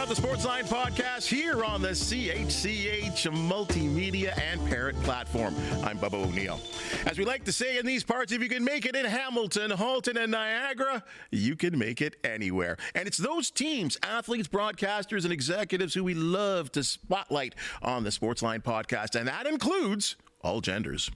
the Sportsline podcast here on the CHCH Multimedia and Parent Platform. I'm Bubba O'Neill. As we like to say in these parts, if you can make it in Hamilton, Halton, and Niagara, you can make it anywhere. And it's those teams, athletes, broadcasters, and executives who we love to spotlight on the Sportsline podcast. And that includes all genders.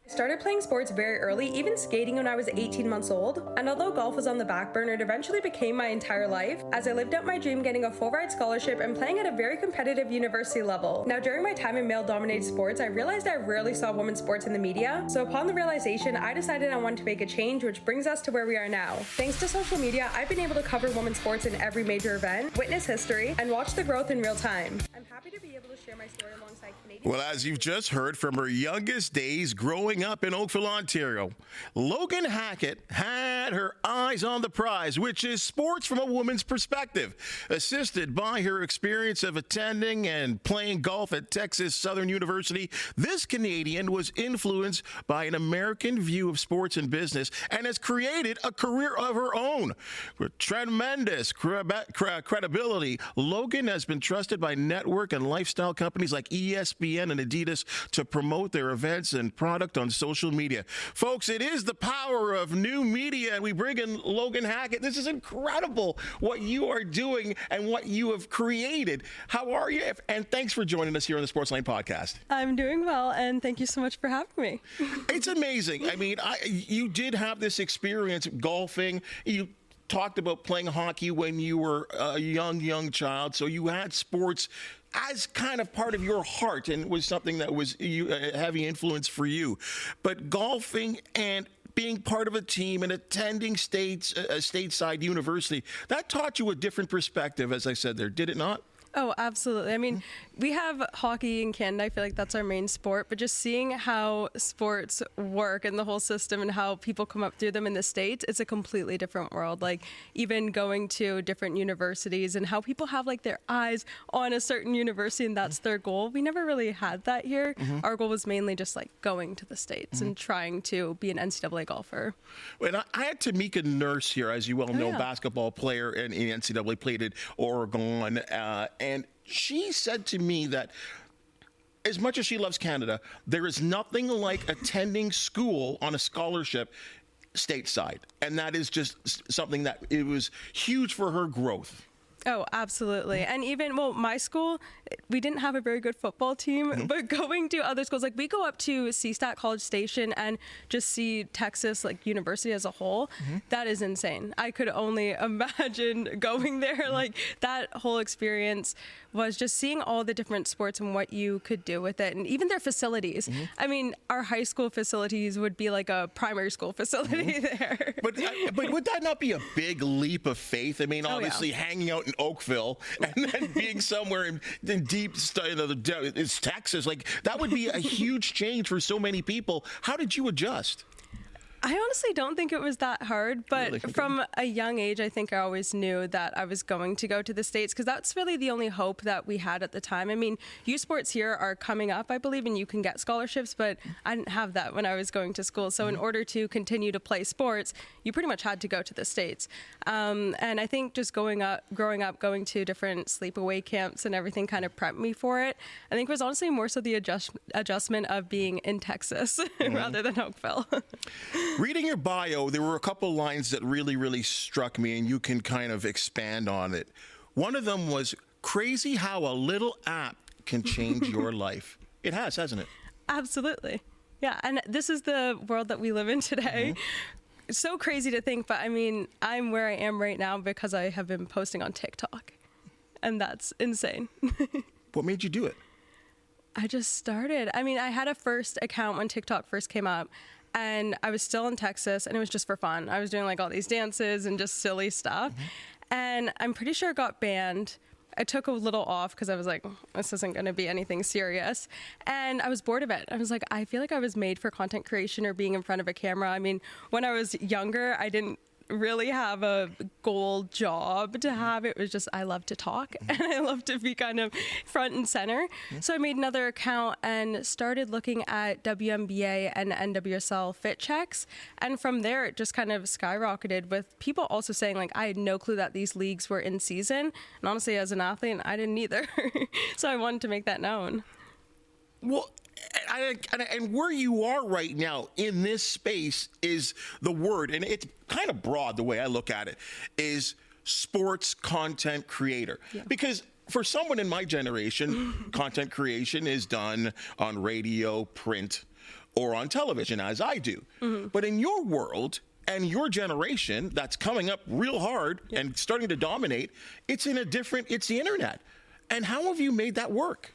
I started playing sports very early, even skating when I was 18 months old, and although golf was on the back burner, it eventually became my entire life as I lived out my dream getting a full-ride scholarship and playing at a very competitive university level. Now, during my time in male-dominated sports, I realized I rarely saw women's sports in the media, so upon the realization, I decided I wanted to make a change, which brings us to where we are now. Thanks to social media, I've been able to cover women's sports in every major event, witness history, and watch the growth in real time. I'm happy to be able to share my story alongside Canadian... Well, as you've just heard from her youngest days growing up in Oakville, Ontario, Logan Hackett had her eyes on the prize, which is sports from a woman's perspective. Assisted by her experience of attending and playing golf at Texas Southern University, this Canadian was influenced by an American view of sports and business and has created a career of her own. With tremendous credibility, Logan has been trusted by network and lifestyle companies like ESPN and Adidas to promote their events and product on social media. Folks, it is the power of new media, and we bring in Logan Hackett. This is incredible what you are doing and what you have created. How are you? And thanks for joining us here on the Sportsline podcast. I'm doing well, and thank you so much for having me. It's amazing. I mean, you did have this experience golfing. You talked about playing hockey when you were a young child, so you had sports as kind of part of your heart and was something that was a heavy influence for you. But golfing and being part of a team and attending stateside university, that taught you a different perspective, as I said there, did it not? Oh, absolutely. I mean, we have hockey in Canada. I feel like that's our main sport, but just seeing how sports work and the whole system and how people come up through them in the States, it's a completely different world. Like even going to different universities and how people have like their eyes on a certain university and that's their goal. We never really had that here. Our goal was mainly just like going to the States and trying to be an NCAA golfer. Well, I had Tamika Nurse here, as you well know, basketball player and in NCAA, played at Oregon, and she said to me that as much as she loves Canada, there is nothing like attending school on a scholarship stateside. And that is just something that it was huge for her growth. Oh, absolutely. And even, well, my school, we didn't have a very good football team, but going to other schools, like we go up to CSTAT College Station and just see Texas, like university as a whole, that is insane. I could only imagine going there. Like that whole experience was just seeing all the different sports and what you could do with it. And even their facilities. I mean, our high school facilities would be like a primary school facility there. But would that not be a big leap of faith? I mean, obviously hanging out in Oakville and then being somewhere in deep, it's Texas, like that would be a huge change for so many people. How did you adjust? I honestly don't think it was that hard, but really? From a young age, I think I always knew that I was going to go to the States because that's really the only hope that we had at the time. I mean, youth sports here are coming up, I believe, and you can get scholarships, but I didn't have that when I was going to school. So in order to continue to play sports, you pretty much had to go to the States. And I think just growing up, going to different sleepaway camps and everything kind of prepped me for it. I think it was honestly more so the adjustment of being in Texas rather than Oakville. Reading your bio, there were a couple lines that really struck me, and you can kind of expand on it. One of them was, crazy how a little app can change your life. It has, hasn't it? Absolutely. Yeah, and this is the world that we live in today. It's so crazy to think, but I mean, I'm where I am right now because I have been posting on TikTok, and that's insane. What made you do it? I just started. I mean, I had a first account when TikTok first came up, and I was still in Texas, and it was just for fun. I was doing like all these dances and just silly stuff. And I'm pretty sure it got banned. I took a little off because I was like, this isn't going to be anything serious. And I was bored of it. I was like, I feel like I was made for content creation or being in front of a camera. I mean, when I was younger, I didn't really have a goal job to have. It was just, I love to talk and I love to be kind of front and center. So I made another account and started looking at WNBA and NWSL fit checks. And from there, it just kind of skyrocketed with people also saying, like, I had no clue that these leagues were in season. And honestly, as an athlete, I didn't either. So I wanted to make that known. Well, and where you are right now in this space is the word, and it's kind of broad the way I look at it, is sports content creator. Yeah. Because for someone in my generation, content creation is done on radio, print, or on television, as I do. But in your world and your generation that's coming up real hard and starting to dominate, it's the internet. And how have you made that work?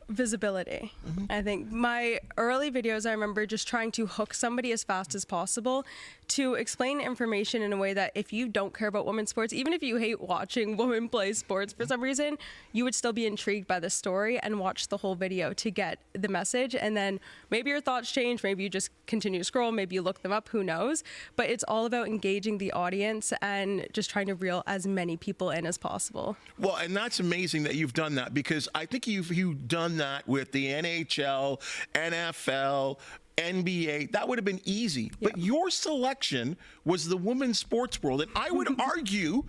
Visibility. I think my early videos, I remember just trying to hook somebody as fast as possible to explain information in a way that if you don't care about women's sports, even if you hate watching women play sports for some reason, you would still be intrigued by the story and watch the whole video to get the message. And then maybe your thoughts change, maybe you just continue to scroll, maybe you look them up, who knows? But it's all about engaging the audience and just trying to reel as many people in as possible. Well, and that's amazing that you've done that, because I think you've done that with the NHL, NFL, NBA. That would have been easy. Yeah. But your selection was the women's sports world. And I would argue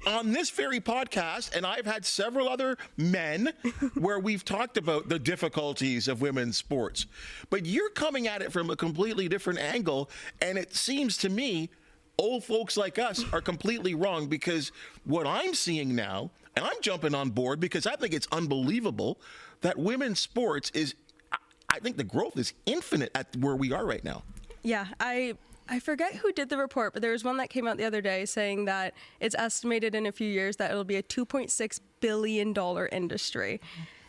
on this very podcast, and I've had several other men where we've talked about the difficulties of women's sports. But you're coming at it from a completely different angle. And it seems to me old folks like us are completely wrong, because what I'm seeing now, and I'm jumping on board because I think it's unbelievable that women's sports is, I think the growth is infinite at where we are right now. Yeah, I forget who did the report, but there was one that came out the other day saying that it's estimated in a few years that it'll be a $2.6 billion industry.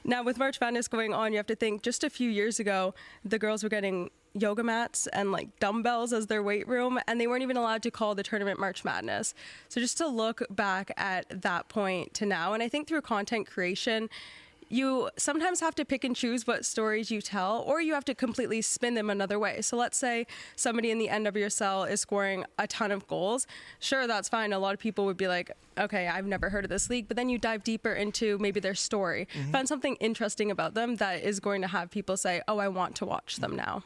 Now, with March Madness going on, you have to think just a few years ago, the girls were getting yoga mats and like dumbbells as their weight room, and they weren't even allowed to call the tournament March Madness. So just to look back at that point to now, and I think through content creation, you sometimes have to pick and choose what stories you tell, or you have to completely spin them another way. So let's say somebody in the NWSL is scoring a ton of goals. Sure, that's fine. A lot of people would be like, okay, I've never heard of this league. But then you dive deeper into maybe their story, find something interesting about them that is going to have people say, oh, I want to watch them now.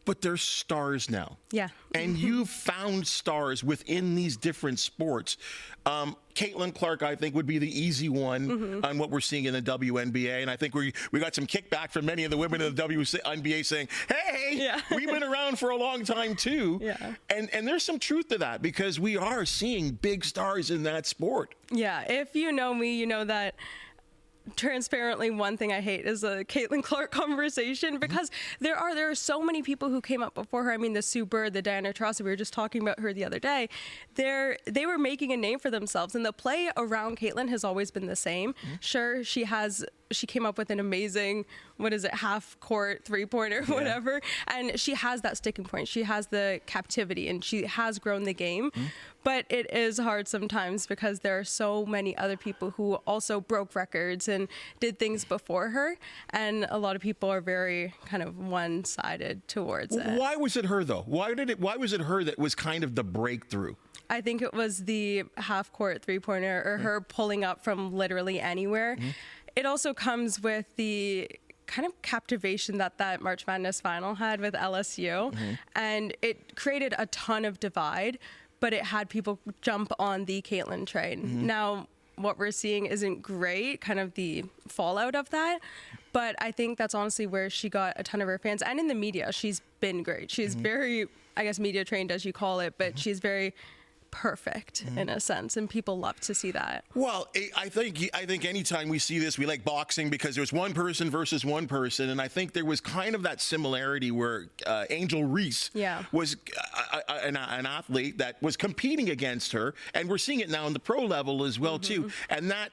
But they're stars now. Yeah. And you've found stars within these different sports. Caitlin Clark, I think, would be the easy one on what we're seeing in the WNBA. And I think we got some kickback from many of the women in the WNBA saying, hey, we've been around for a long time too. Yeah. And there's some truth to that, because we are seeing big stars in that sport. Yeah. If you know me, you know that transparently, one thing I hate is a Caitlin Clark conversation, because there are so many people who came up before her. I mean, the Sue Bird, the Diana Taurasi, we were just talking about her the other day. They were making a name for themselves, and the play around Caitlin has always been the same. Sure, she came up with an amazing, half court 3-pointer, whatever, and she has that sticking point. She has the captivity, and she has grown the game. But it is hard sometimes, because there are so many other people who also broke records and did things before her, and a lot of people are very kind of one-sided towards it. Why was it her though? Why was it her that was kind of the breakthrough? I think it was the half-court 3-pointer, or her pulling up from literally anywhere. It also comes with the kind of captivation that March Madness final had with LSU, and it created a ton of divide, but it had people jump on the Caitlin train. Now, what we're seeing isn't great, kind of the fallout of that, but I think that's honestly where she got a ton of her fans. And in the media, she's been great. She's very, I guess, media trained, as you call it, but she's very perfect in a sense, and people love to see that. Well, I think anytime we see this, we like boxing, because there's one person versus one person, and I think there was kind of that similarity where Angel Reese was an athlete that was competing against her, and we're seeing it now in the pro level as well too, and that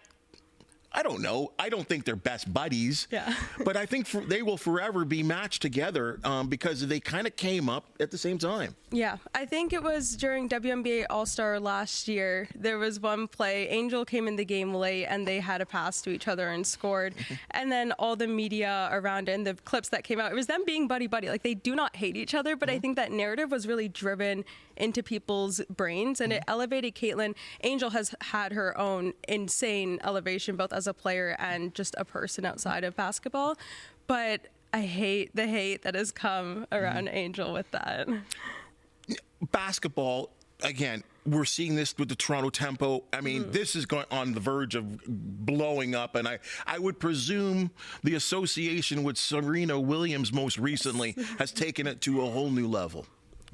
I don't know. I don't think they're best buddies. Yeah. But I think they will forever be matched together because they kind of came up at the same time. Yeah. I think it was during WNBA All-Star last year. There was one play. Angel came in the game late, and they had a pass to each other and scored. And then all the media around it and the clips that came out, it was them being buddy-buddy. Like, they do not hate each other, but I think that narrative was really driven into people's brains, and it elevated Caitlin. Angel has had her own insane elevation, both as a player and just a person outside of basketball. But I hate the hate that has come around Angel with that. Basketball, again, we're seeing this with the Toronto Tempo. I mean, this is going on the verge of blowing up, and I would presume the association with Serena Williams most recently has taken it to a whole new level.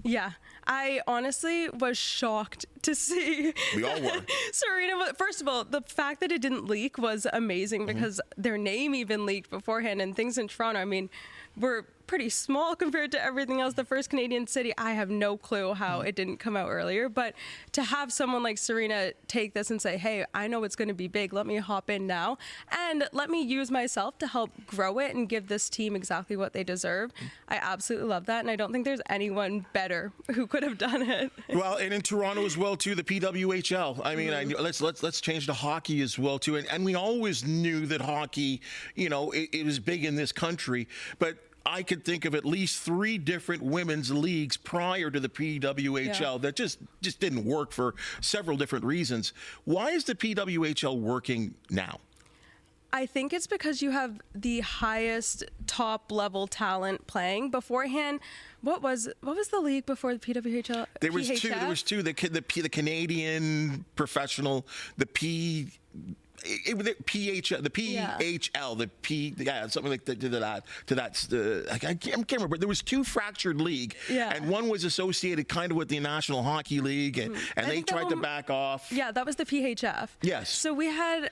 Yeah, I honestly was shocked to see. We all were. Serena, first of all, the fact that it didn't leak was amazing because their name even leaked beforehand, and things in Toronto, I mean, were pretty small compared to everything else. The first Canadian city, I have no clue how it didn't come out earlier. But to have someone like Serena take this and say, hey, I know it's going to be big. Let me hop in now. And let me use myself to help grow it and give this team exactly what they deserve. I absolutely love that. And I don't think there's anyone better who could have done it. Well, and in Toronto as well, too, the PWHL. I mean, let's change to hockey as well, too. And we always knew that hockey, you know, it was big in this country. But I could think of at least 3 different women's leagues prior to the PWHL that just didn't work for several different reasons. Why is the PWHL working now? I think it's because you have the highest top level talent playing. Beforehand, what was the league before the PWHL? There was two. There was two. The Canadian professional, the PHL, something like that. I can't remember. But there was 2 fractured league, and one was associated kind of with the National Hockey League, and they tried to back off. Yeah, that was the PHF. Yes. So we had,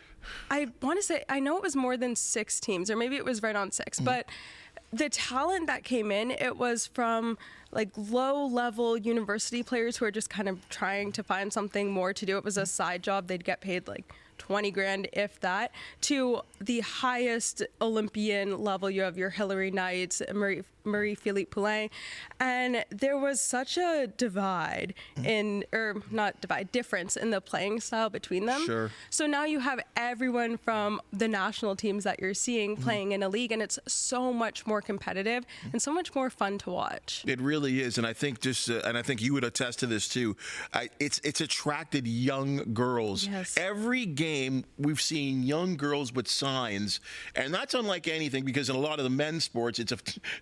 I want to say, I know it was more than 6 teams, or maybe it was right on 6, but the talent that came in, it was from like low-level university players who are just kind of trying to find something more to do. It was a side job. They'd get paid like 20 grand, if that, to the highest Olympian level. You have your Hillary Knights, Marie-Philippe Poulin, and there was such a difference in the playing style between them. Sure. So now you have everyone from the national teams that you're seeing playing in a league, and it's so much more competitive and so much more fun to watch. It really is, and I think and I think you would attest to this too. It's attracted young girls. Yes. Every game we've seen young girls with signs, and that's unlike anything because in a lot of the men's sports it's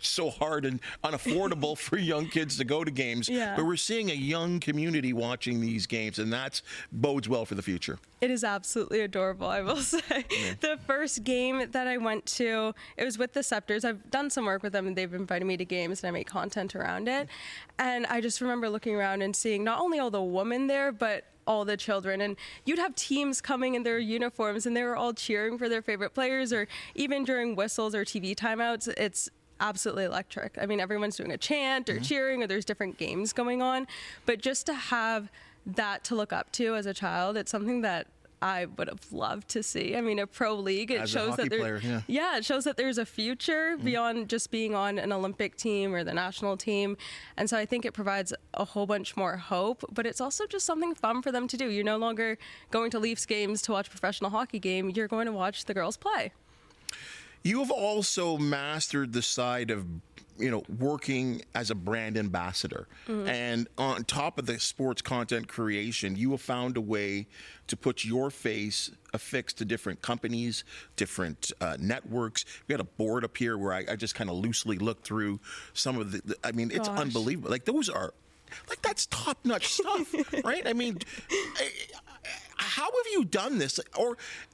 so hard and unaffordable for young kids to go to games. Yeah. But we're seeing a young community watching these games, and that bodes well for the future. It is absolutely adorable, I will say. Yeah. The first game that I went to, it was with the Scepters. I've done some work with them, and they've invited me to games, and I make content around it. And I just remember looking around and seeing not only all the women there, but all the children. And you'd have teams coming in their uniforms, and they were all cheering for their favorite players, or even during whistles or TV timeouts. It's absolutely electric. I mean, everyone's doing a chant or cheering, or there's different games going on. But just to have that to look up to as a child, it's something that I would have loved to see. I mean, a pro league, it shows that it shows that there's a future beyond just being on an Olympic team or the national team. And so I think it provides a whole bunch more hope, but it's also just something fun for them to do. You're no longer going to Leafs games to watch a professional hockey game. You're going to watch the girls play. You have also mastered the side of working as a brand ambassador. And on top of the sports content creation, you have found a way to put your face affixed to different companies, different networks. We had a board up here where I just kind of loosely looked through some of it's unbelievable. Like those are, that's top-notch stuff, right? I mean, how have you done this?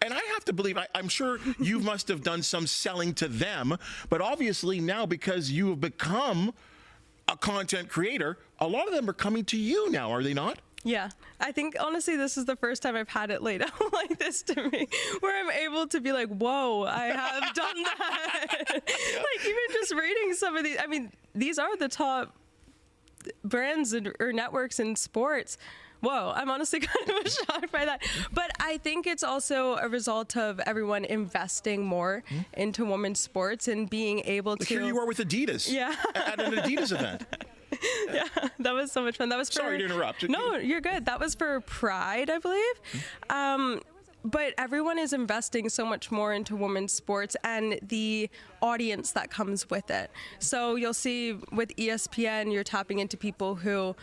And I have to believe, I'm sure you must have done some selling to them, but obviously now because you have become a content creator, a lot of them are coming to you now, are they not? Yeah, I think honestly this is the first time I've had it laid out like this to me, where I'm able to be like, whoa, I have done that. Like even just reading some of these, I mean, these are the top brands or networks in sports. Whoa, I'm honestly kind of shocked by that. But I think it's also a result of everyone investing more into women's sports and being able to. Here you are with Adidas. Yeah. At an Adidas event. Yeah, that was so much fun. That was for, Sorry to interrupt. No, you're good. That was for Pride, I believe. But everyone is investing so much more into women's sports and the audience that comes with it. So you'll see with ESPN, you're tapping into people who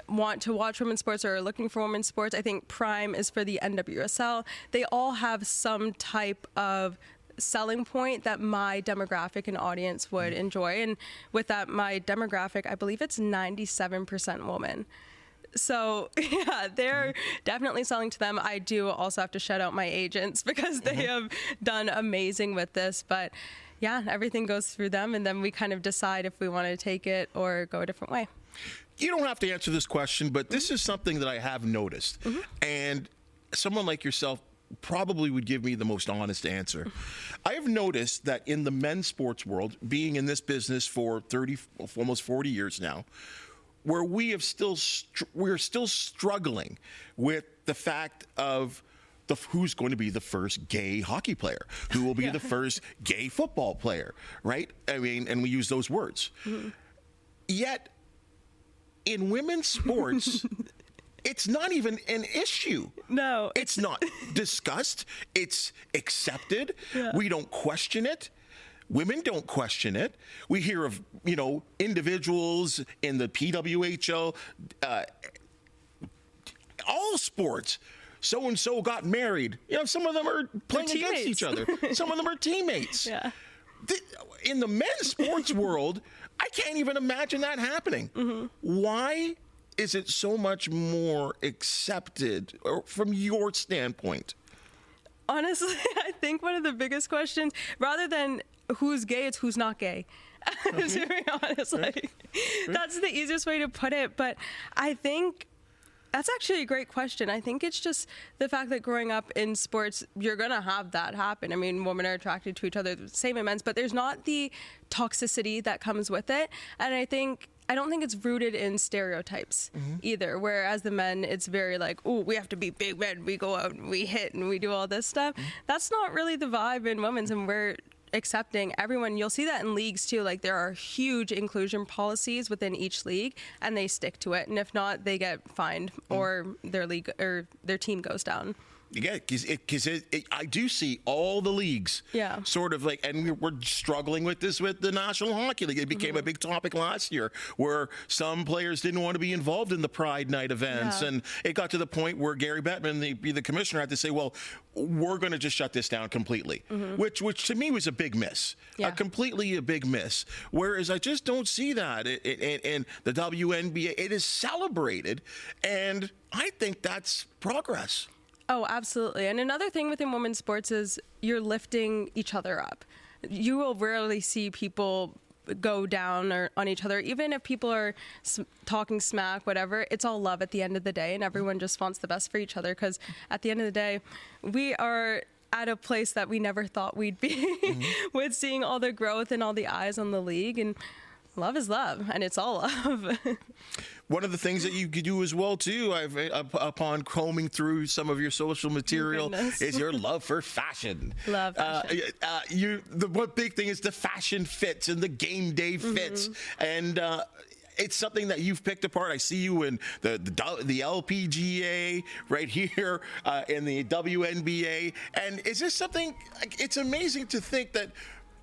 want to watch women's sports or are looking for women's sports. I think Prime is for the NWSL. They all have some type of selling point that my demographic and audience would enjoy. And with that, my demographic, I believe it's 97% woman. So, yeah, they're definitely selling to them. I do also have to shout out my agents because they have done amazing with this. But, yeah, everything goes through them, and then we kind of decide if we want to take it or go a different way. You don't have to answer this question, but this is something that I have noticed. And someone like yourself probably would give me the most honest answer. I have noticed that in the men's sports world, being in this business for almost 40 years now, where we're still struggling with the fact of who's going to be the first gay hockey player, who will be the first gay football player, right? I mean, and we use those words. Yet, in women's sports, it's not even an issue. No. It's not discussed. It's accepted. Yeah. We don't question it. Women don't question it. We hear of, individuals in the PWHL, all sports. So-and-so got married. Some of them are playing against each other. Some of them are teammates. Yeah. In the men's sports world, I can't even imagine that happening. Why is it so much more accepted from your standpoint? Honestly, I think one of the biggest questions, rather than who's gay, it's who's not gay. To be honest, that's the easiest way to put it. But I think that's actually a great question. I think it's just the fact that growing up in sports, you're going to have that happen. I mean, women are attracted to each other, same in men's, but there's not the toxicity that comes with it. And I don't think it's rooted in stereotypes either, whereas the men, it's very like, oh, we have to be big men. We go out and we hit and we do all this stuff. That's not really the vibe in women's, and we're accepting everyone. You'll see that in leagues too. Like, there are huge inclusion policies within each league, and they stick to it. And if not, they get fined or their league or their team goes down. Yeah, because I do see all the leagues sort of like, and we're struggling with this with the National Hockey League. It became a big topic last year where some players didn't want to be involved in the Pride Night events. And it got to the point where Gary Bettman, the commissioner, had to say, well, we're going to just shut this down completely, which to me was a big miss, completely a big miss. Whereas I just don't see that in the WNBA. It is celebrated, and I think that's progress. Oh, absolutely. And another thing within women's sports is you're lifting each other up. You will rarely see people go down or on each other, even if people are talking smack, whatever. It's all love at the end of the day, and everyone just wants the best for each other, because at the end of the day, we are at a place that we never thought we'd be with seeing all the growth and all the eyes on the league. And love is love, and it's all love. One of the things that you could do as well, too, upon combing through some of your social material, is your love for fashion. Love fashion. The one big thing is the fashion fits and the game day fits. And it's something that you've picked apart. I see you in the LPGA right here, in the WNBA. And is this something, it's amazing to think that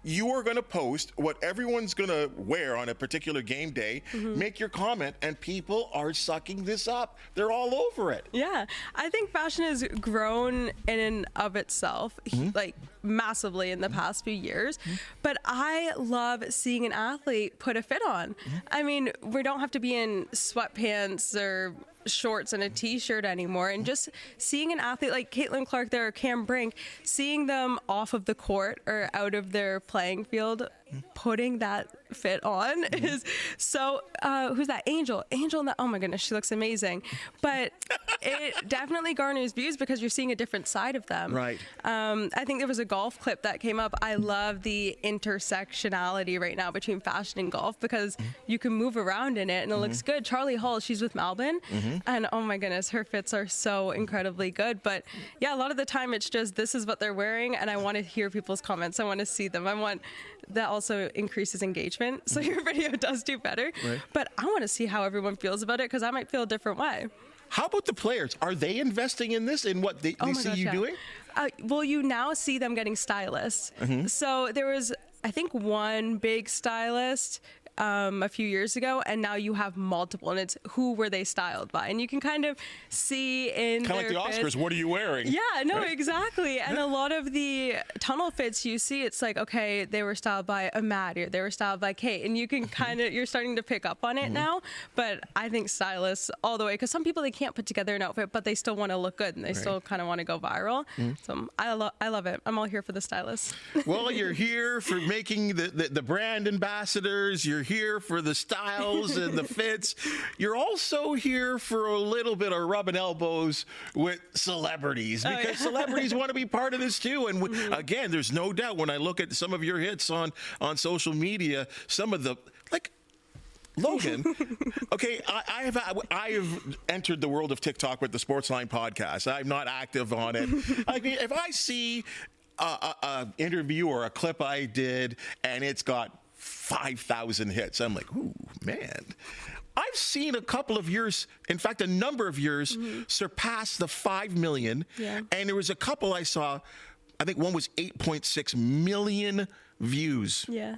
you are going to post what everyone's going to wear on a particular game day, make your comment, and people are sucking this up. They're all over it. Yeah. I think fashion has grown in and of itself, like massively in the past few years. But I love seeing an athlete put a fit on. I mean, we don't have to be in sweatpants or shorts and a t-shirt anymore. And just seeing an athlete like Caitlin Clark there or Cam Brink, seeing them off of the court or out of their playing field, putting that fit on is so, who's that? Angel, oh my goodness, she looks amazing. But it definitely garners views because you're seeing a different side of them. Right. I think there was a golf clip that came up. I love the intersectionality right now between fashion and golf because you can move around in it and it looks good. Charlie Hull, she's with Melbourne, and oh my goodness, her fits are so incredibly good. But yeah, a lot of the time it's just, this is what they're wearing, and I want to hear people's comments. I want to see them. I want that also increases engagement, so your video does do better. Right. But I want to see how everyone feels about it because I might feel a different way. How about the players? Are they investing in this, in what they see you doing? Well, you now see them getting stylists. So there was, I think, one big stylist a few years ago, and now you have multiple, and it's who were they styled by, and you can kind of see in kind of like the Oscars, what are you wearing? Yeah, no, right? Exactly. And a lot of the tunnel fits you see, it's like, okay, they were styled by Maddie, or they were styled by Kate, and you can kind of, you're starting to pick up on it now. But I think stylists all the way, because some people, they can't put together an outfit, but they still want to look good, and they still kind of want to go viral. So I love it. I'm all here for the stylists. Well, you're here for making the brand ambassadors. You're here for the styles and the fits. You're also here for a little bit of rubbing elbows with celebrities, because celebrities want to be part of this too. And again, there's no doubt when I look at some of your hits on social media, some of the, like, Logan, okay, I have entered the world of TikTok with the Sportsline podcast. I'm not active on it. I mean, if I see a interview or a clip I did and it's got 5,000 hits, I'm like, ooh, man. I've seen a couple of yours, in fact, a number of yours surpass the 5 million. Yeah. And there was a couple I saw, I think one was 8.6 million views. Yeah.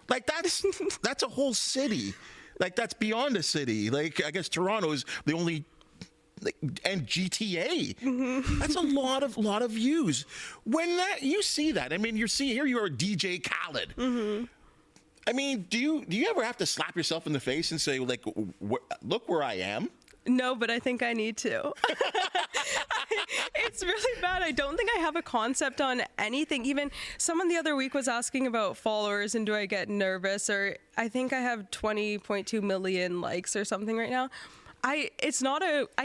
Like, that's a whole city. Like, that's beyond a city. Like, I guess Toronto is the only, and GTA. That's a lot of views. When you see that, I mean, here you are, DJ Khaled. I mean, do you ever have to slap yourself in the face and say, like, look where I am? No, but I think I need to. It's really bad. I don't think I have a concept on anything. Even someone the other week was asking about followers and do I get nervous, or I think I have 20.2 million likes or something right now. I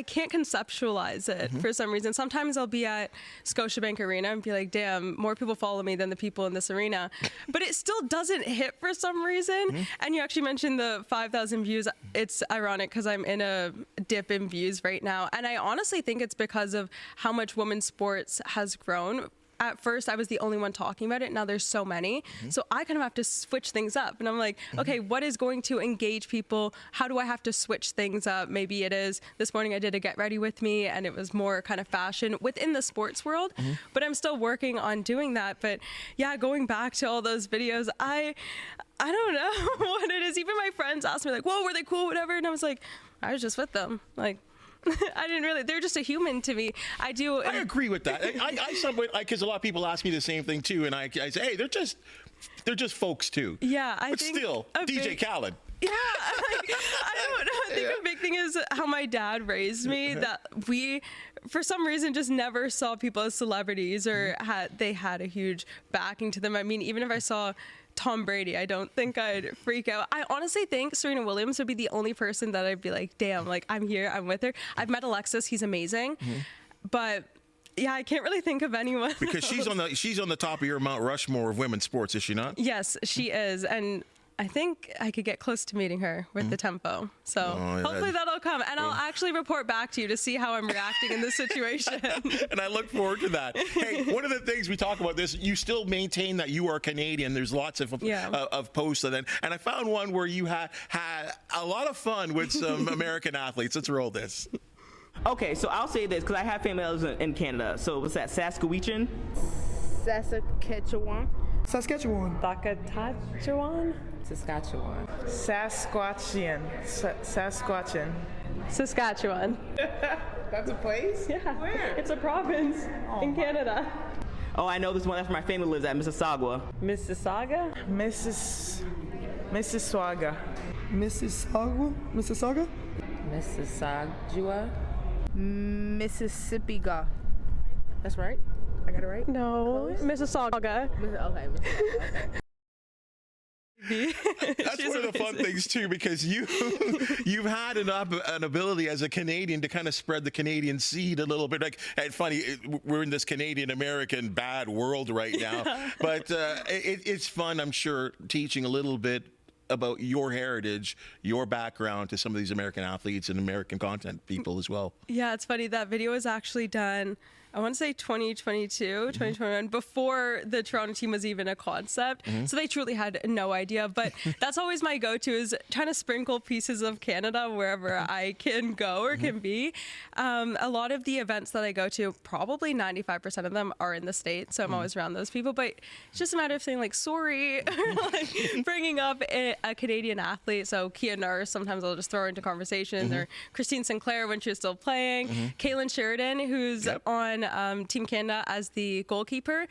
can't conceptualize it for some reason. Sometimes I'll be at Scotiabank Arena and be like, damn, more people follow me than the people in this arena. But it still doesn't hit for some reason. And you actually mentioned the 5,000 views. It's ironic because I'm in a dip in views right now. And I honestly think it's because of how much women's sports has grown. At first, I was the only one talking about it. Now there's so many. So I kind of have to switch things up. And I'm like, okay, what is going to engage people? How do I have to switch things up? Maybe it is, this morning I did a Get Ready With Me, and it was more kind of fashion within the sports world. But I'm still working on doing that. But yeah, going back to all those videos, I don't know what it is. Even my friends asked me, like, whoa, were they cool, whatever? And I was like, I was just with them. Like, I didn't really, they're just a human to me. I agree with that. Because a lot of people ask me the same thing too, and I say, hey, they're just folks too. Yeah, but still, DJ Khaled. Yeah, I don't know. I think a big thing is how my dad raised me, that we, for some reason, just never saw people as celebrities or they had a huge backing to them. I mean, even if I saw Tom Brady, I don't think I'd freak out. I honestly think Serena Williams would be the only person that I'd be like, damn, like, I'm here, I'm with her. I've met Alexis, he's amazing. But yeah, I can't really think of anyone. Because she's on the top of your Mount Rushmore of women's sports, is she not? Yes, she is. And I think I could get close to meeting her with the tempo. So hopefully that'll come. And I'll actually report back to you to see how I'm reacting in this situation. And I look forward to that. Hey, one of the things we talk about this, you still maintain that you are Canadian. There's lots of posts. And I found one where you had a lot of fun with some American athletes. Let's roll this. Okay, so I'll say this, because I have family members in Canada. So what's that, Saskatchewan? Saskatchewan. Saskatchewan. Saskatchewan. Saskatchewan. Saskatchewan. Saskatchewan. Saskatchewan. That's a place? Yeah. Where? It's a province in Canada. Oh, I know this one. That's where my family lives at, Mississauga. Mississauga? Mississauga. Mississauga? Mississauga? Mississauga. Mississippi. That's right. I got it right. No, Mississauga. Okay. That's one of the fun things too, because you've had an ability as a Canadian to kind of spread the Canadian seed a little bit. Like, and funny, we're in this Canadian American bad world right now, but it's fun, I'm sure, teaching a little bit about your heritage, your background to some of these American athletes and American content people as well. Yeah, it's funny. That video was actually done, I want to say 2022, 2021, before the Toronto team was even a concept. So they truly had no idea. But that's always my go-to, is trying to sprinkle pieces of Canada wherever I can go or can be. A lot of the events that I go to, probably 95% of them are in the States. So I'm always around those people. But it's just a matter of saying, like, sorry, or like bringing up a Canadian athlete. So Kia Nurse, sometimes I'll just throw her into conversations, or Christine Sinclair when she was still playing. Kaylin Sheridan, who's on Team Canada as the goalkeeper.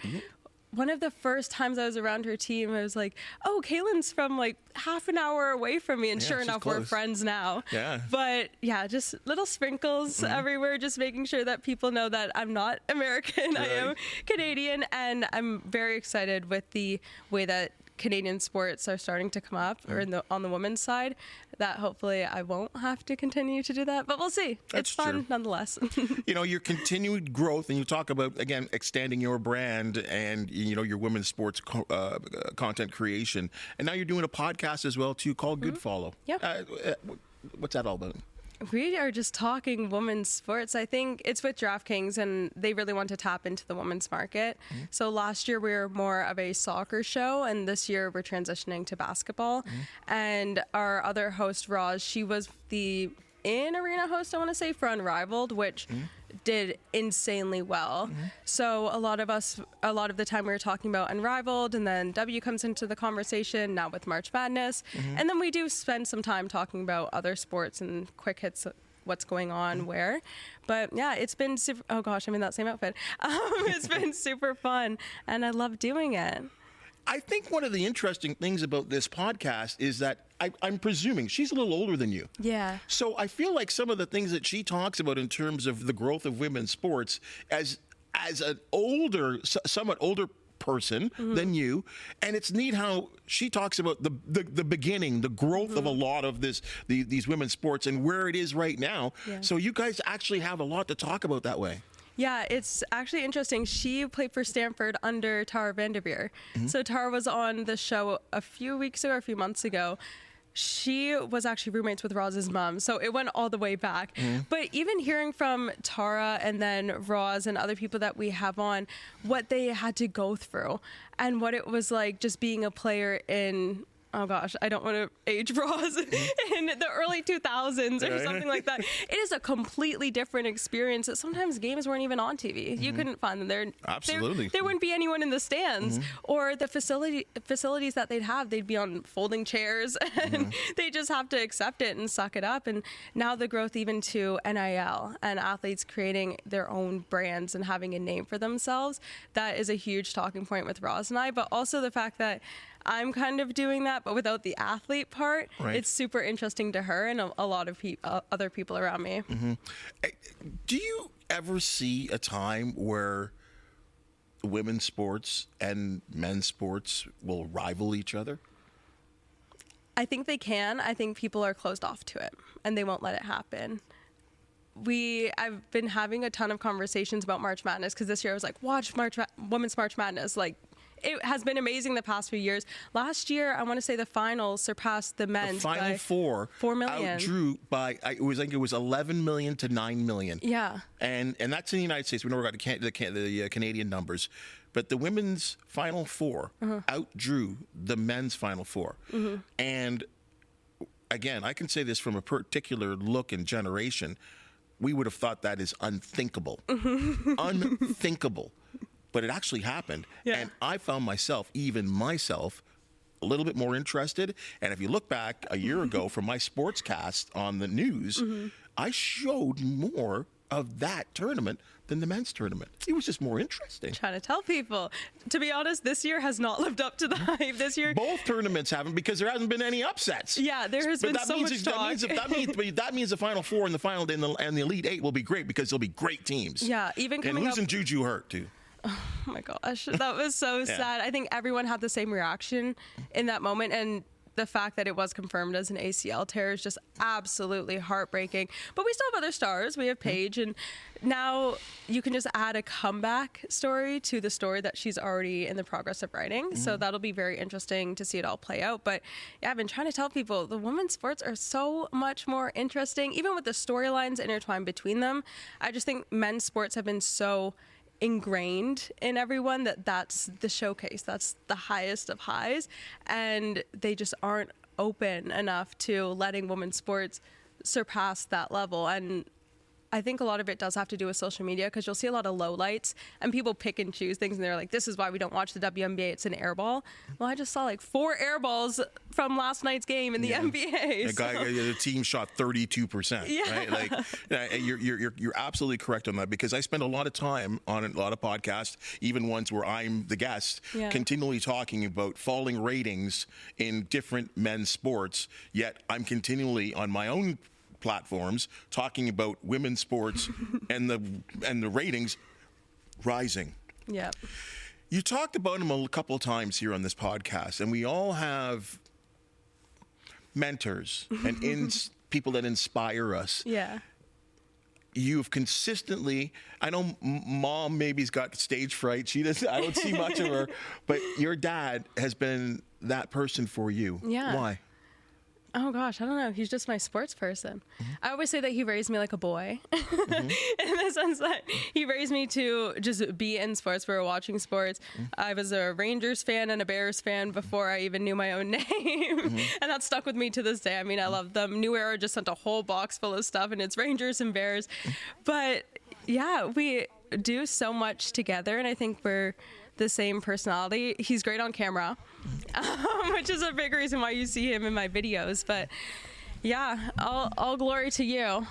One of the first times I was around her team, I was like, oh, Kaylin's from like half an hour away from me. And sure enough, we're friends now. Yeah. But yeah, just little sprinkles everywhere, just making sure that people know that I'm not American. Right. I am Canadian. And I'm very excited with the way that Canadian sports are starting to come up, or on the women's side, that hopefully I won't have to continue to do that, but we'll see. That's it's fun true. Nonetheless. You know, your continued growth, and you talk about, again, extending your brand and, you know, your women's sports content creation. And now you're doing a podcast as well, too, called Good Follow. Yeah. What's that all about? We are just talking women's sports. I think it's with DraftKings, and they really want to tap into the women's market. So last year we were more of a soccer show, and this year we're transitioning to basketball. And our other host, Roz, she was the in-arena host, I want to say, for Unrivaled, which did insanely well. So a lot of the time we were talking about Unrivaled, and then W comes into the conversation now with March Madness. And then we do spend some time talking about other sports and quick hits, what's going on where. But yeah, it's been super, oh gosh, I'm in that same outfit. It's been super fun, and I love doing it. I think one of the interesting things about this podcast is that I'm presuming she's a little older than you. Yeah. So I feel like some of the things that she talks about in terms of the growth of women's sports, as an older, somewhat older person than you, and it's neat how she talks about the beginning, the growth of a lot of these women's sports and where it is right now. Yeah. So you guys actually have a lot to talk about that way. Yeah, it's actually interesting. She played for Stanford under Tara Vanderveer. So Tara was on the show a few months ago. She was actually roommates with Roz's mom, so it went all the way back. But even hearing from Tara and then Roz and other people that we have on, what they had to go through and what it was like just being a player in, oh gosh, I don't want to age Roz, in the early 2000s or something like that. It is a completely different experience. That sometimes games weren't even on TV. You couldn't find them there. Absolutely. There wouldn't be anyone in the stands, or the facilities that they'd be on folding chairs, and they just have to accept it and suck it up. And now the growth even to NIL and athletes creating their own brands and having a name for themselves, that is a huge talking point with Roz and I, but also the fact that I'm kind of doing that, but without the athlete part. Right. It's super interesting to her and a lot of other people around me. Do you ever see a time where women's sports and men's sports will rival each other? I think they can. I think people are closed off to it, and they won't let it happen. I've been having a ton of conversations about March Madness, because this year I was like, watch Women's March Madness. Like, it has been amazing the past few years. Last year, I want to say the finals surpassed the men's. The final four 4 million. Outdrew by, it was 11 million to 9 million. Yeah. And that's in the United States. We never got the Canadian numbers. But the women's final four outdrew the men's final four. And again, I can say this from a particular look and generation. We would have thought that is unthinkable. Unthinkable. But it actually happened. Yeah. And I found myself, a little bit more interested. And if you look back a year ago from my sportscast on the news, I showed more of that tournament than the men's tournament. It was just more interesting. Trying to tell people. To be honest, this year has not lived up to the hype. This year, both tournaments haven't, because there hasn't been any upsets. Yeah, there has been so much talk. That means the Final Four and the Final and the Elite Eight will be great, because there'll be great teams. Yeah, even coming and losing up. Juju hurt too. Oh my gosh, that was so sad. I think everyone had the same reaction in that moment, and the fact that it was confirmed as an ACL tear is just absolutely heartbreaking. But we still have other stars. We have Paige, and now you can just add a comeback story to the story that she's already in the progress of writing. So that'll be very interesting to see it all play out. But yeah, I've been trying to tell people the women's sports are so much more interesting, even with the storylines intertwined between them. I just think men's sports have been so ingrained in everyone that's the showcase, that's the highest of highs, and they just aren't open enough to letting women's sports surpass that level. And I think a lot of it does have to do with social media, because you'll see a lot of lowlights and people pick and choose things, and they're like, this is why we don't watch the WNBA, it's an airball. Well, I just saw like 4 airballs from last night's game in the NBA. The team shot 32%. Yeah. Right? Like, you're absolutely correct on that, because I spend a lot of time on a lot of podcasts, even ones where I'm the guest, continually talking about falling ratings in different men's sports, yet I'm continually on my own platforms talking about women's sports and the ratings rising. Yeah. You talked about them a couple of times here on this podcast, and we all have mentors and people that inspire us. Yeah. You've consistently, I know Mom maybe's got stage fright. She doesn't, I don't see much of her, but your dad has been that person for you. Yeah. Why? Oh gosh, I don't know. He's just my sports person. I always say that he raised me like a boy, in the sense that he raised me to just be in sports. We were watching sports. I was a Rangers fan and a Bears fan before I even knew my own name, and that stuck with me to this day. I mean, I love them. New Era just sent a whole box full of stuff, and it's Rangers and Bears. But yeah, we do so much together, and I think we're the same personality. He's great on camera, which is a big reason why you see him in my videos. But yeah, all glory to you,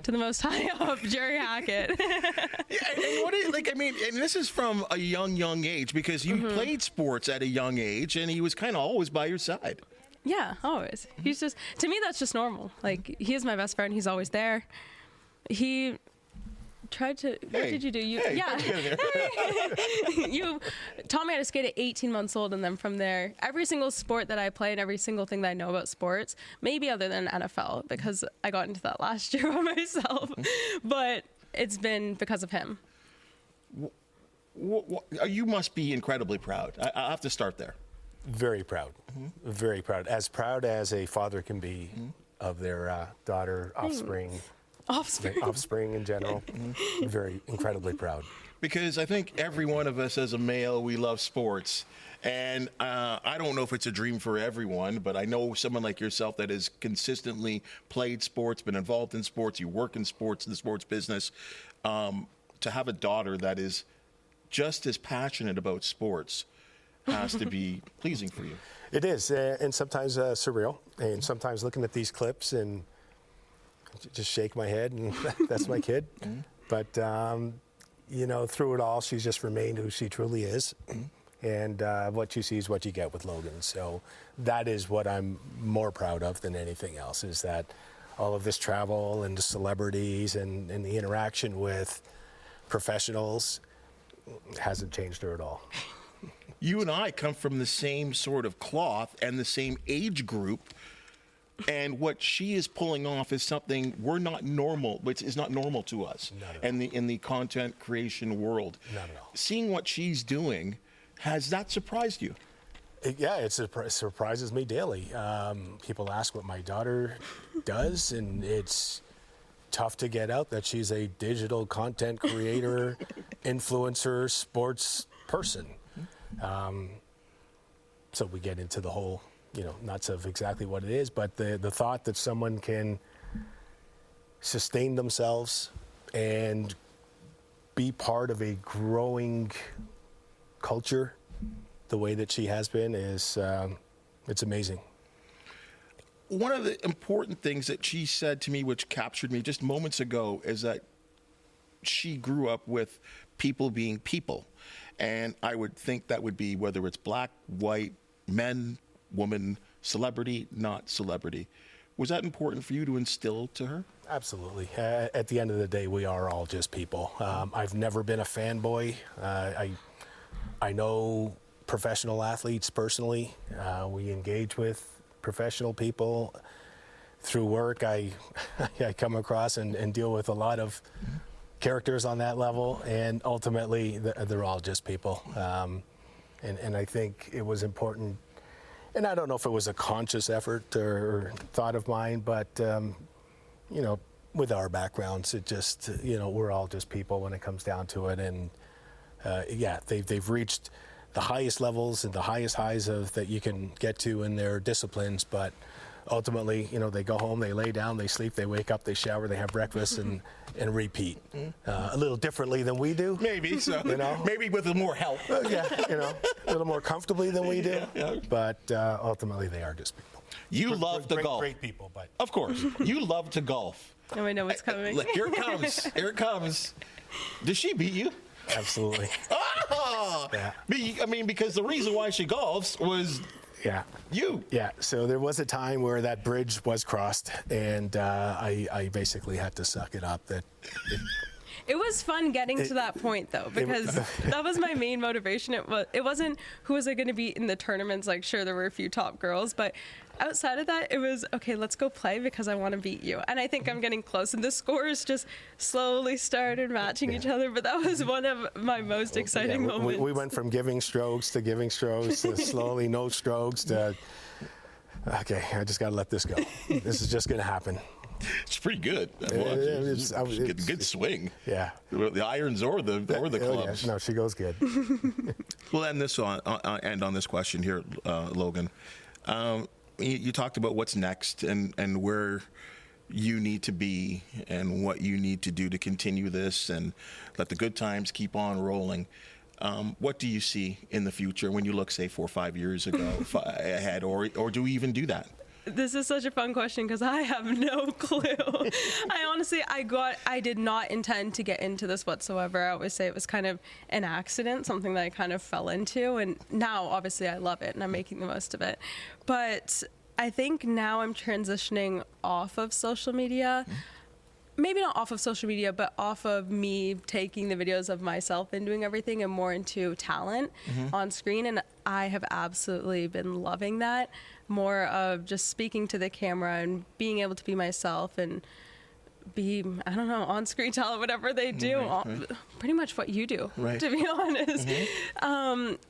to the Most High up, Jerry Hackett. And what is, like, I mean, and this is from a young age, because you played sports at a young age, and he was kind of always by your side. Yeah, always. He's just, to me, that's just normal. Like, he is my best friend. He's always there. He tried to, what did you do? You taught me how to skate at 18 months old, and then from there, every single sport that I play and every single thing that I know about sports, maybe other than NFL, because I got into that last year by myself, but it's been because of him. You must be incredibly proud. I have to start there. Very proud. Very proud. As a father can be of their daughter, offspring in general. Very incredibly proud. Because I think every one of us as a male, we love sports. And I don't know if it's a dream for everyone, but I know someone like yourself that has consistently played sports, been involved in sports, you work in sports, in the sports business. To have a daughter that is just as passionate about sports has to be pleasing for you. It is, and sometimes surreal. And sometimes looking at these clips and just shake my head, and that's my kid. But through it all, she's just remained who she truly is. And what you see is what you get with Logan. So that is what I'm more proud of than anything else, is that all of this travel and the celebrities and the interaction with professionals hasn't changed her at all. You and I come from the same sort of cloth and the same age group. And what she is pulling off is something we're not normal, which is not normal to us in the content creation world. Not at all. Seeing what she's doing, has that surprised you? It surprises me daily. People ask what my daughter does, and it's tough to get out that she's a digital content creator, influencer, sports person. So we get into the whole nuts of exactly what it is, but the thought that someone can sustain themselves and be part of a growing culture the way that she has been is, it's amazing. One of the important things that she said to me, which captured me just moments ago, is that she grew up with people being people. And I would think that would be whether it's black, white, men, woman, celebrity, not celebrity. Was that important for you to instill to her? Absolutely. At the end of the day, we are all just people. I've never been a fanboy. I know professional athletes personally. We engage with professional people through work. I come across and deal with a lot of characters on that level, and ultimately they're all just people. And I think it was important, and I don't know if it was a conscious effort or thought of mine, but you know, with our backgrounds, it just, you know, we're all just people when it comes down to it. And yeah, they've reached the highest levels and the highest highs that you can get to in their disciplines, but ultimately, you know, they go home, they lay down, they sleep, they wake up, they shower, they have breakfast, and repeat. A little differently than we do. Maybe so. You know? Maybe with more help. Yeah, you know, a little more comfortably than we do. Yeah. But ultimately, they are just people. You love to golf. Great people, but Of course. You love to golf. Now I know what's coming. Look, here it comes. Here it comes. Does she beat you? absolutely. Ah! Yeah. I mean, because the reason why she golfs was Yeah. you. Yeah, so there was a time where that bridge was crossed, and I basically had to suck it up. It was fun getting to that point, though, because that was my main motivation. It wasn't who was I going to beat in the tournaments. Like, sure, there were a few top girls, but outside of that, it was, okay, let's go play because I want to beat you. And I think I'm getting close. And the scores just slowly started matching each other. But that was one of my most exciting moments. We went from giving strokes to slowly no strokes to, okay, I just got to let this go. This is just going to happen. It's pretty good. It's Good swing. Yeah. The irons or the clubs. No, she goes good. We'll end this end on this question here, Logan. You talked about what's next and where you need to be and what you need to do to continue this and let the good times keep on rolling. What do you see in the future when you look, say, 4 or 5 years ago ahead, or do we even do that? This is such a fun question because I have no clue. I did not intend to get into this whatsoever. I always say it was kind of an accident, something that I kind of fell into. And now, obviously, I love it and I'm making the most of it. But I think now I'm transitioning off of social media. Maybe not off of social media, but off of me taking the videos of myself and doing everything and more into talent on screen. And I have absolutely been loving that. More of just speaking to the camera and being able to be myself and be, I don't know, on-screen talent, whatever they do. Pretty much what you do, to be honest.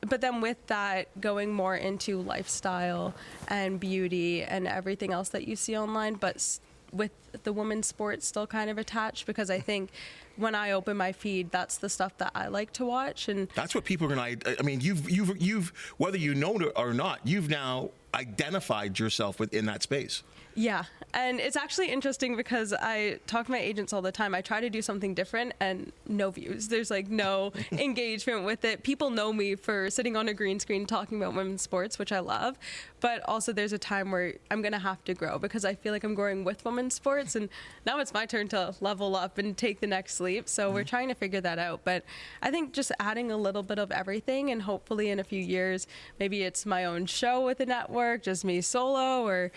But then with that, going more into lifestyle and beauty and everything else that you see online, but with the women's sports still kind of attached, because I think when I open my feed, that's the stuff that I like to watch. And that's what people are going to, I mean, you've, whether you know it or not, you've now identified yourself within that space. Yeah. And it's actually interesting because I talk to my agents all the time. I try to do something different and no views. There's like no engagement with it. People know me for sitting on a green screen talking about women's sports, which I love. But also there's a time where I'm going to have to grow because I feel like I'm growing with women's sports. And now it's my turn to level up and take the next leap. So we're trying to figure that out. But I think just adding a little bit of everything, and hopefully in a few years, maybe it's my own show with a network, just me solo, or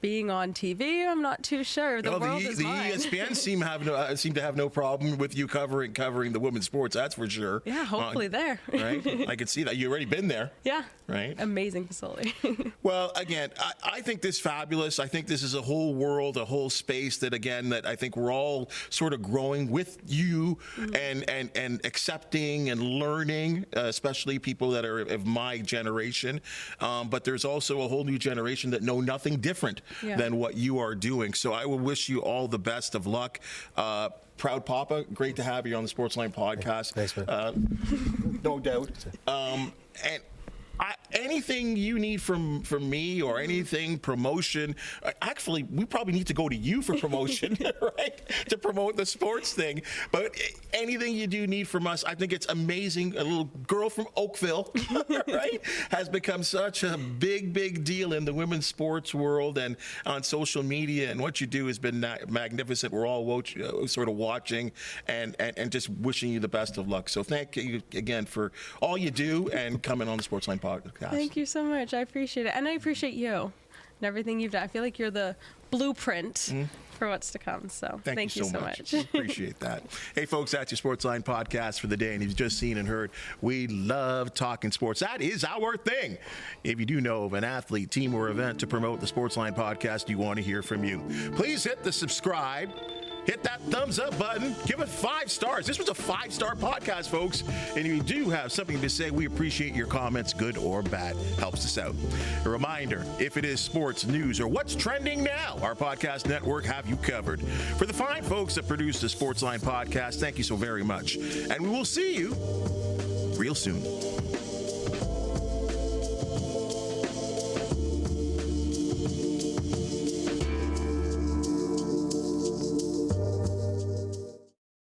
being on TV, I'm not too sure. The world is mine. ESPN seem to have no problem with you covering the women's sports. That's for sure. Yeah, hopefully there. Right, I can see that. You already been there. Yeah. Right. Amazing facility. Well, again, I think this is fabulous. I think this is a whole world, a whole space that I think we're all sort of growing with you and accepting and learning, especially people that are of my generation. But there's also a whole new generation that know nothing different than what you are doing. So I will wish you all the best of luck. Proud Papa, great to have you on the Sportsline podcast. Thanks, man. No doubt. And anything you need from me or anything promotion, actually, we probably need to go to you for promotion, right? To promote the sports thing. But anything you do need from us, I think it's amazing. A little girl from Oakville, right, has become such a big deal in the women's sports world and on social media. And what you do has been magnificent. We're all sort of watching and just wishing you the best of luck. So thank you again for all you do and coming on the Sportsline podcast. Thank you so much. I appreciate it. And I appreciate you and everything you've done. I feel like you're the blueprint for what's to come. So thank you so much. Appreciate that. Hey, folks, that's your Sportsline podcast for the day. And you've just seen and heard, we love talking sports. That is our thing. If you do know of an athlete, team, or event to promote the Sportsline podcast, you want to hear from you. Please hit the subscribe. Hit that thumbs up button. Give it 5 stars. This was a 5-star podcast, folks. And if you do have something to say, we appreciate your comments, good or bad. Helps us out. A reminder, if it is sports, news, or what's trending now, our podcast network have you covered. For the fine folks that produce the Sportsline podcast, thank you so very much. And we will see you real soon.